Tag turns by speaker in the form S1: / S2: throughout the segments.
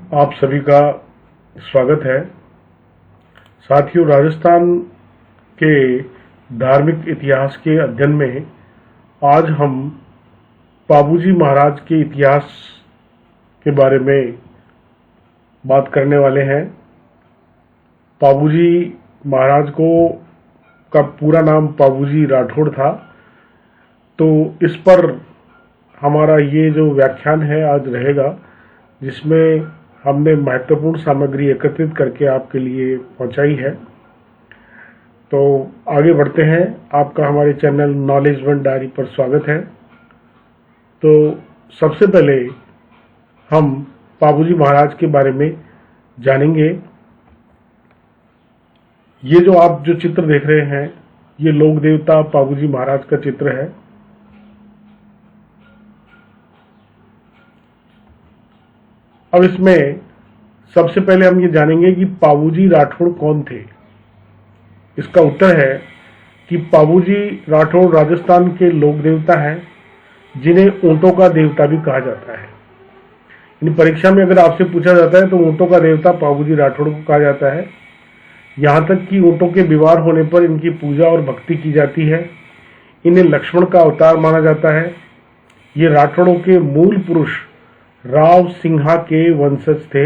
S1: आप सभी का स्वागत है। साथियों, राजस्थान के धार्मिक इतिहास के अध्ययन में आज हम पाबूजी महाराज के इतिहास के बारे में बात करने वाले हैं। पाबूजी महाराज का पूरा नाम पाबूजी राठौड़ था। तो इस पर हमारा ये जो व्याख्यान है आज रहेगा, जिसमें हमने महत्वपूर्ण सामग्री एकत्रित करके आपके लिए पहुंचाई है। तो आगे बढ़ते हैं। आपका हमारे चैनल नॉलेज वन डायरी पर स्वागत है। तो सबसे पहले हम पाबूजी महाराज के बारे में जानेंगे। ये जो आप जो चित्र देख रहे हैं, ये लोक देवता पाबूजी महाराज का चित्र है। अब इसमें सबसे पहले हम ये जानेंगे कि पाबूजी राठौड़ कौन थे। इसका उत्तर है कि पाबूजी राठौड़ राजस्थान के लोक देवता हैं, जिन्हें ऊंटों का देवता भी कहा जाता है। इन परीक्षा में अगर आपसे पूछा जाता है तो ऊंटों का देवता पाबूजी राठौड़ को कहा जाता है। यहाँ तक कि ऊंटों के बीमार होने पर इनकी पूजा और भक्ति की जाती है। इन्हें लक्ष्मण का अवतार माना जाता है। ये राठौड़ों के मूल पुरुष राव सिंहा के वंशज थे।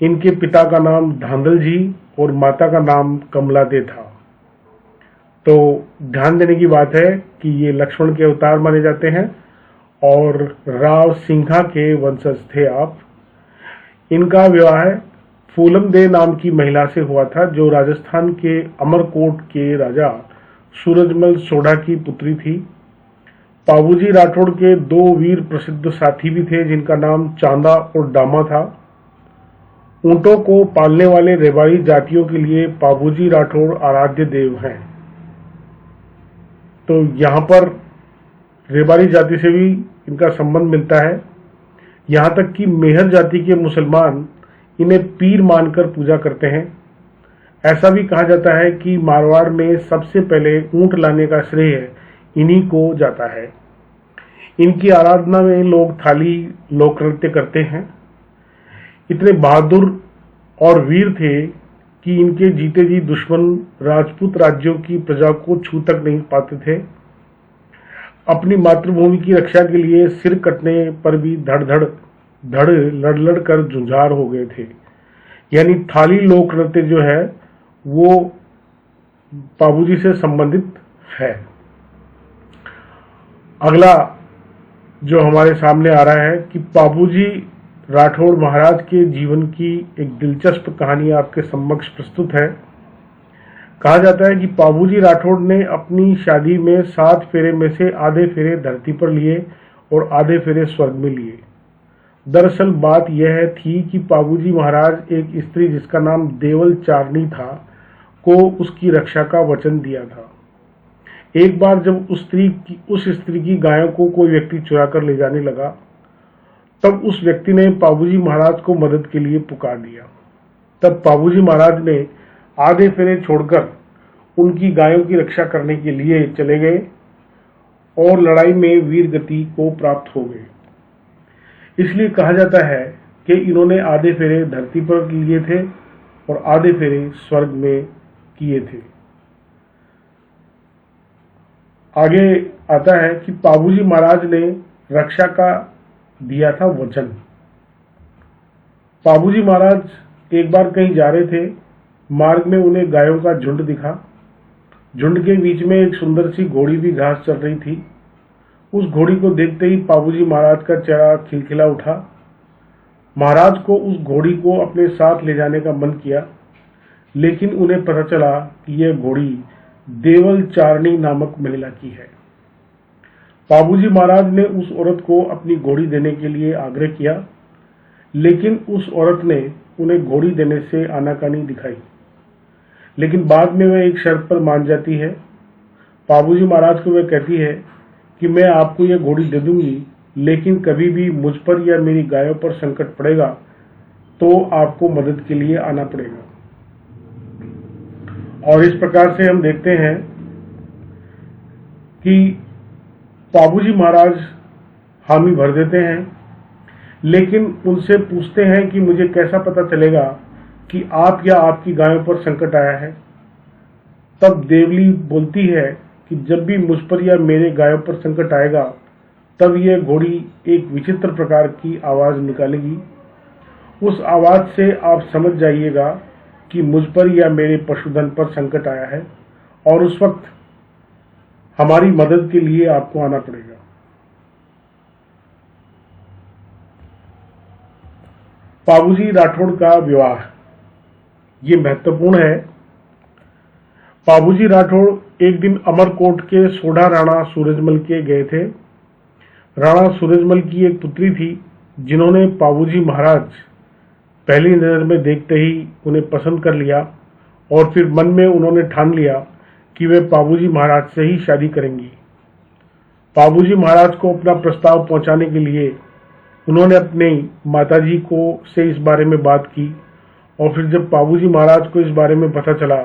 S1: इनके पिता का नाम धांधल जी और माता का नाम कमला दे था। तो ध्यान देने की बात है कि ये लक्ष्मण के अवतार माने जाते हैं और राव सिंहा के वंशज थे आप। इनका विवाह फूलम दे नाम की महिला से हुआ था, जो राजस्थान के अमरकोट के राजा सूरजमल सोढ़ा की पुत्री थी। पाबूजी राठौड़ के दो वीर प्रसिद्ध साथी भी थे, जिनका नाम चांदा और डामा था। ऊंटों को पालने वाले रेवाड़ी जातियों के लिए पाबूजी राठौड़ आराध्य देव हैं। तो यहाँ पर रेवाड़ी जाति से भी इनका संबंध मिलता है। यहाँ तक कि मेहर जाति के मुसलमान इन्हें पीर मानकर पूजा करते हैं। ऐसा भी कहा जाता है कि मारवाड़ में सबसे पहले ऊंट लाने का श्रेय इन्हीं को जाता है। इनकी आराधना में लोग थाली लोक नृत्य करते हैं। इतने बहादुर और वीर थे कि इनके जीते जी दुश्मन राजपूत राज्यों की प्रजा को छू तक नहीं पाते थे। अपनी मातृभूमि की रक्षा के लिए सिर कटने पर भी लड़ लड़ कर जुझार हो गए थे। यानी थाली लोक नृत्य जो है वो पाबूजी से संबंधित है। अगला जो हमारे सामने आ रहा है कि पाबूजी राठौड़ महाराज के जीवन की एक दिलचस्प कहानी आपके समक्ष प्रस्तुत है। कहा जाता है कि पाबूजी राठौड़ ने अपनी शादी में 7 फेरे में से आधे फेरे धरती पर लिए और आधे फेरे स्वर्ग में लिए। दरअसल बात यह थी कि पाबूजी महाराज एक स्त्री जिसका नाम देवल चारनी था को उसकी रक्षा का वचन दिया था। एक बार जब उस स्त्री की गायों को कोई व्यक्ति चुरा कर ले जाने लगा, तब उस व्यक्ति ने पाबूजी महाराज को मदद के लिए पुकार दिया। तब पाबूजी महाराज ने आधे फेरे छोड़कर उनकी गायों की रक्षा करने के लिए चले गए और लड़ाई में वीर गति को प्राप्त हो गए। इसलिए कहा जाता है कि इन्होंने आधे फेरे धरती पर लिए थे और आधे फेरे स्वर्ग में किए थे। आगे आता है कि पाबूजी महाराज ने रक्षा का दिया था वचन। पाबूजी महाराज एक बार कहीं जा रहे थे। मार्ग में उन्हें गायों का झुंड दिखा। झुंड के बीच में एक सुंदर सी घोड़ी भी घास चर रही थी। उस घोड़ी को देखते ही पाबूजी महाराज का चेहरा खिलखिला उठा। महाराज को उस घोड़ी को अपने साथ ले जाने का मन किया, लेकिन उन्हें पता चला कि यह घोड़ी देवल चारनी नामक महिला की है। पाबूजी महाराज ने उस औरत को अपनी घोड़ी देने के लिए आग्रह किया, लेकिन उस औरत ने उन्हें घोड़ी देने से आनाकानी दिखाई। लेकिन बाद में वह एक शर्त पर मान जाती है। पाबूजी महाराज को वह कहती है कि मैं आपको यह घोड़ी दे दूंगी, लेकिन कभी भी मुझ पर या मेरी गायों पर संकट पड़ेगा तो आपको मदद के लिए आना पड़ेगा। और इस प्रकार से हम देखते हैं कि पाबूजी महाराज हामी भर देते हैं। लेकिन उनसे पूछते हैं कि मुझे कैसा पता चलेगा कि आप या आपकी गायों पर संकट आया है। तब देवली बोलती है कि जब भी मुझ पर या मेरे गायों पर संकट आएगा तब यह घोड़ी एक विचित्र प्रकार की आवाज निकालेगी। उस आवाज से आप समझ जाइएगा कि मुझ पर या मेरे पशुधन पर संकट आया है और उस वक्त हमारी मदद के लिए आपको आना पड़ेगा। पाबूजी राठौड़ का विवाह ये महत्वपूर्ण है। पाबूजी राठौड़ एक दिन अमरकोट के सोढ़ा राणा सूरजमल के गए थे। राणा सूरजमल की एक पुत्री थी जिन्होंने पाबूजी महाराज पहली नजर में देखते ही उन्हें पसंद कर लिया और फिर मन में उन्होंने ठान लिया कि वे पाबूजी महाराज से ही शादी करेंगी। पाबूजी महाराज को अपना प्रस्ताव पहुंचाने के लिए उन्होंने अपने माताजी को से इस बारे में बात की और फिर जब पाबूजी महाराज को इस बारे में पता चला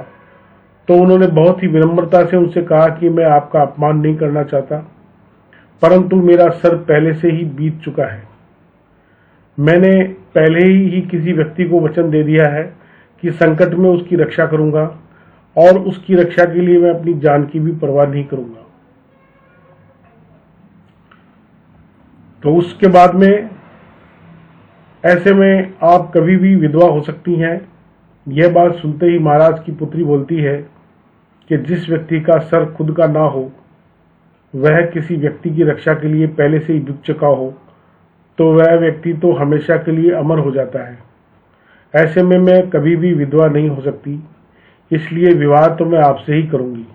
S1: तो उन्होंने बहुत ही विनम्रता से उनसे कहा कि मैं आपका अपमान नहीं करना चाहता, परंतु मेरा सर पहले से ही बीत चुका है। मैंने पहले ही किसी व्यक्ति को वचन दे दिया है कि संकट में उसकी रक्षा करूंगा और उसकी रक्षा के लिए मैं अपनी जान की भी परवाह नहीं करूंगा। तो उसके बाद में ऐसे में आप कभी भी विधवा हो सकती हैं। यह बात सुनते ही महाराज की पुत्री बोलती है कि जिस व्यक्ति का सर खुद का ना हो वह किसी व्यक्ति की रक्षा के लिए पहले से ही बिक चुका हो तो वह व्यक्ति तो हमेशा के लिए अमर हो जाता है। ऐसे में मैं कभी भी विधवा नहीं हो सकती, इसलिए विवाह तो मैं आपसे ही करूंगी।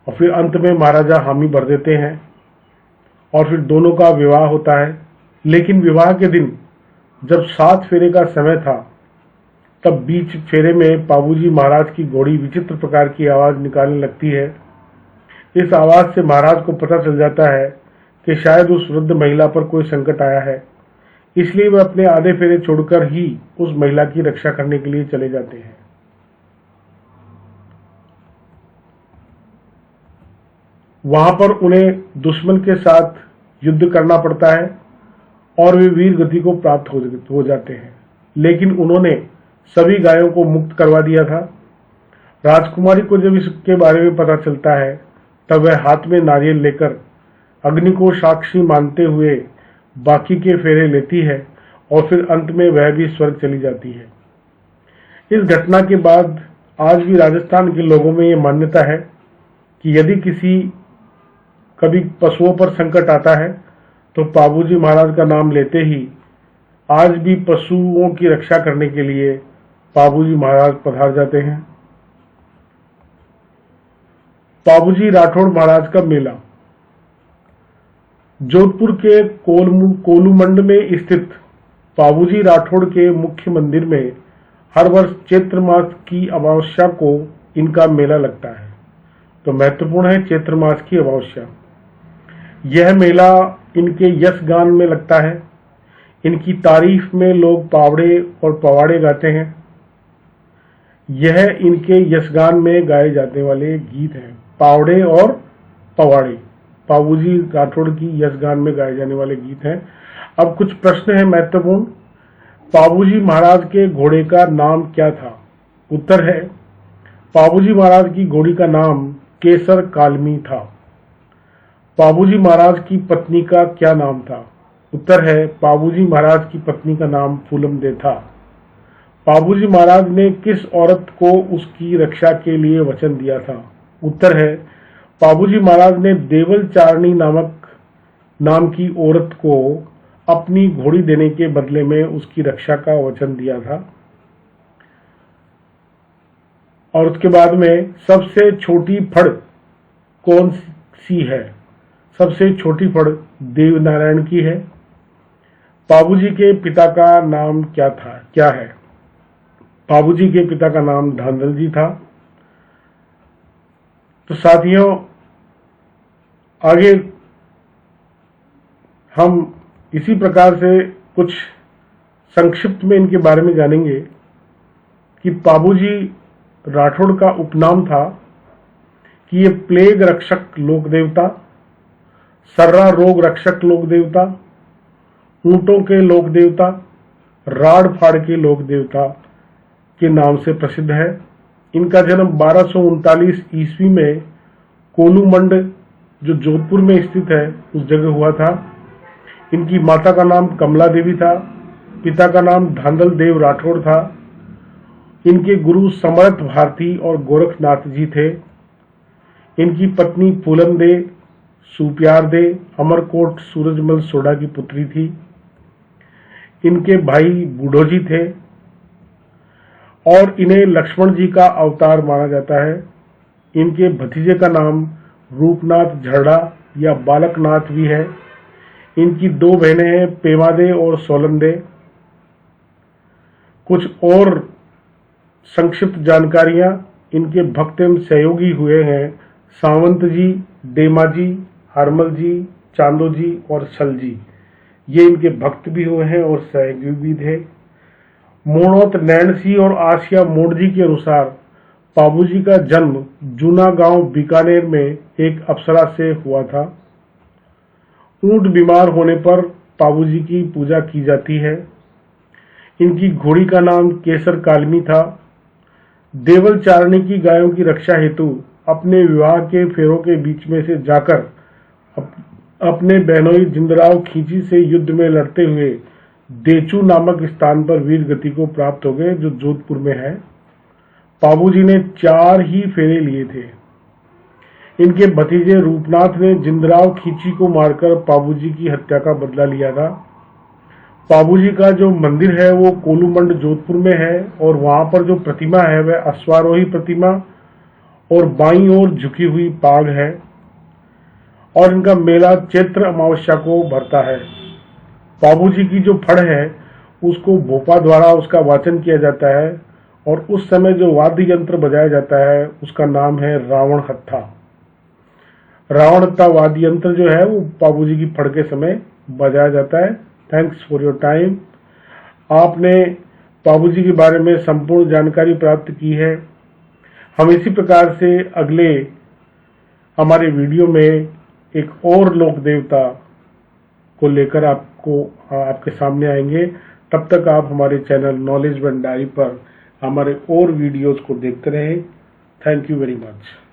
S1: और फिर अंत में महाराजा हामी भर देते हैं और फिर दोनों का विवाह होता है। लेकिन विवाह के दिन जब 7 फेरे का समय था तब बीच फेरे में पाबूजी महाराज की घोड़ी विचित्र प्रकार की आवाज निकालने लगती है। इस आवाज से महाराज को पता चल जाता है कि शायद उस वृद्ध महिला पर कोई संकट आया है, इसलिए वह अपने आधे फेरे छोड़कर ही उस महिला की रक्षा करने के लिए चले जाते हैं। वहां पर उन्हें दुश्मन के साथ युद्ध करना पड़ता है और वे वीर गति को प्राप्त हो जाते हैं, लेकिन उन्होंने सभी गायों को मुक्त करवा दिया था। राजकुमारी को जब इसके बारे में पता चलता है तब वह हाथ में नारियल लेकर अग्नि को साक्षी मानते हुए बाकी के फेरे लेती है और फिर अंत में वह भी स्वर्ग चली जाती है। इस घटना के बाद आज भी राजस्थान के लोगों में यह मान्यता है कि यदि कभी पशुओं पर संकट आता है तो पाबूजी महाराज का नाम लेते ही आज भी पशुओं की रक्षा करने के लिए पाबूजी महाराज पधार जाते हैं। पाबूजी राठौड़ महाराज का मेला जोधपुर के कोलूमंड में स्थित पाबूजी राठौड़ के मुख्य मंदिर में हर वर्ष चैत्र मास की अमावस्या को इनका मेला लगता है। तो महत्वपूर्ण है चैत्र मास की अमावस्या। यह मेला इनके यशगान में लगता है। इनकी तारीफ में लोग पावड़े और पवाड़े गाते हैं। यह इनके यशगान में गाए जाने वाले गीत हैं, पावड़े और पवाड़े पाबूजी राठौड़ की यशगान में गाए जाने वाले गीत हैं। अब कुछ प्रश्न हैं महत्वपूर्ण। पाबूजी महाराज के घोड़े का नाम क्या था? उत्तर है पाबूजी महाराज की घोड़ी का नाम केसर कालमी था। पाबूजी महाराज की पत्नी का क्या नाम था? उत्तर है पाबूजी महाराज की पत्नी का नाम फूलम दे था। पाबूजी महाराज ने किस औरत को उसकी रक्षा के लिए वचन दिया था? उत्तर है पाबूजी महाराज ने देवल चारणी नाम की औरत को अपनी घोड़ी देने के बदले में उसकी रक्षा का वचन दिया था। और उसके बाद में सबसे छोटी फड़ कौन सी है? सबसे छोटी फड़ देवनारायण की है। पाबूजी के पिता का नाम क्या है? पाबूजी के पिता का नाम धांधल जी था। तो साथियों, आगे हम इसी प्रकार से कुछ संक्षिप्त में इनके बारे में जानेंगे कि पाबूजी राठौड़ का उपनाम था कि ये प्लेग रक्षक लोक देवता, सर्रा रोग रक्षक लोक देवता, ऊंटों के लोक देवता, राड़ फाड़ के लोक देवता के नाम से प्रसिद्ध है। इनका जन्म 1239 ईस्वी में कोलूमंड, जो जोधपुर में स्थित है, उस जगह हुआ था। इनकी माता का नाम कमला देवी था, पिता का नाम धांधल देव राठौड़ था। इनके गुरु समर्थ भारती और गोरखनाथ जी थे। इनकी पत्नी फूलन दे, सुप्यार दे, अमरकोट सूरजमल सोडा की पुत्री थी। इनके भाई बूढ़ो जी थे और इन्हें लक्ष्मण जी का अवतार माना जाता है। इनके भतीजे का नाम रूपनाथ झरड़ा या बालकनाथ भी है। इनकी दो बहनें हैं, पेमादे और सोलंदे। कुछ और संक्षिप्त जानकारियां, इनके भक्त एवं सहयोगी हुए हैं सावंत जी, डेमा जी, हरमल जी, चांदो जी और सल जी। ये इनके भक्त भी हुए हैं और सहयोगी भी थे। मोड़ोत नैणसी और आसिया मोड़ जी के अनुसार पाबूजी का जन्म जूना गांव बीकानेर में एक अप्सरा से हुआ था। ऊंट बीमार होने पर पाबूजी की पूजा की जाती है। इनकी घोड़ी का नाम केसर कालमी था। देवल चारणी की गायों की रक्षा हेतु अपने विवाह के फेरों के बीच में से जाकर अपने बहनोई जिंदराव खींची से युद्ध में लड़ते हुए देचू नामक स्थान पर वीर गति को प्राप्त हो गए, जो जोधपुर में है। पाबूजी ने 4 ही फेरे लिए थे। इनके भतीजे रूपनाथ ने जिंदराव खींची को मारकर पाबूजी की हत्या का बदला लिया था। पाबूजी का जो मंदिर है वो कोलूमंड जोधपुर में है और वहां पर जो प्रतिमा है वह अश्वारोही प्रतिमा और बाईं ओर झुकी हुई पाग है और इनका मेला चैत्र अमावस्या को भरता है। पाबूजी की जो फड़ है उसको भोपा द्वारा उसका वाचन किया जाता है और उस समय जो वाद्य यंत्र बजाया जाता है उसका नाम है रावण हत्था। रावण हत्था वाद्य यंत्र जो है वो पाबूजी की फड़ के समय बजाया जाता है। Thanks for your time. आपने पाबूजी के बारे में संपूर्ण जानकारी प्राप्त की है। हम इसी प्रकार से अगले हमारे वीडियो में एक और लोक देवता को लेकर आपके सामने आएंगे। तब तक आप हमारे चैनल नॉलेज भंडारी पर हमारे और वीडियोस को देखते रहें। Thank you very much.